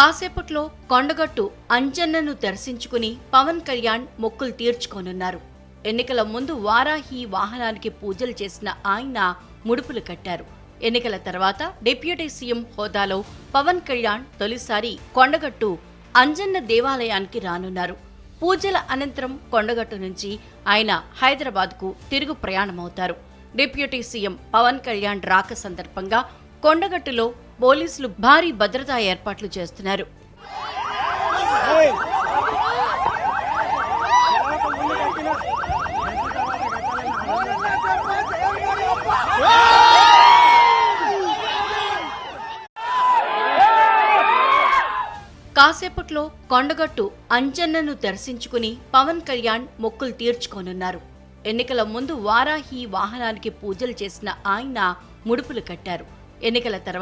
కాసేపట్లో కొండగట్టు అంజన్నను దర్శించుకుని పవన్ కళ్యాణ్ మొక్కులు తీర్చుకోనున్నారు. ఎన్నికల ముందు వారాహి వాహనానికి పూజలు చేసిన ఆయన ముడుపులు కట్టారు. ఎన్నికల తర్వాత డిప్యూటీ సీఎం హోదాలో పవన్ కళ్యాణ్ తొలిసారి కొండగట్టు అంజన్న దేవాలయానికి రానున్నారు. పూజల అనంతరం కొండగట్టు నుంచి ఆయన హైదరాబాద్కు తిరుగు ప్రయాణమవుతారు. డిప్యూటీ సీఎం పవన్ కళ్యాణ్ రాక సందర్భంగా కొండగట్టులో పోలీసులు భారీ భద్రతా ఏర్పాట్లు చేస్తున్నారు. కాసేపట్లో కొండగట్టు అంజన్నను దర్శించుకుని పవన్ కళ్యాణ్ మొక్కులు తీర్చుకోనున్నారు. ఎన్నికల ముందు వారాహి వాహనానికి పూజలు చేసిన ఆయన ముడుపులు కట్టారు. ఎన్నికల తర్వాత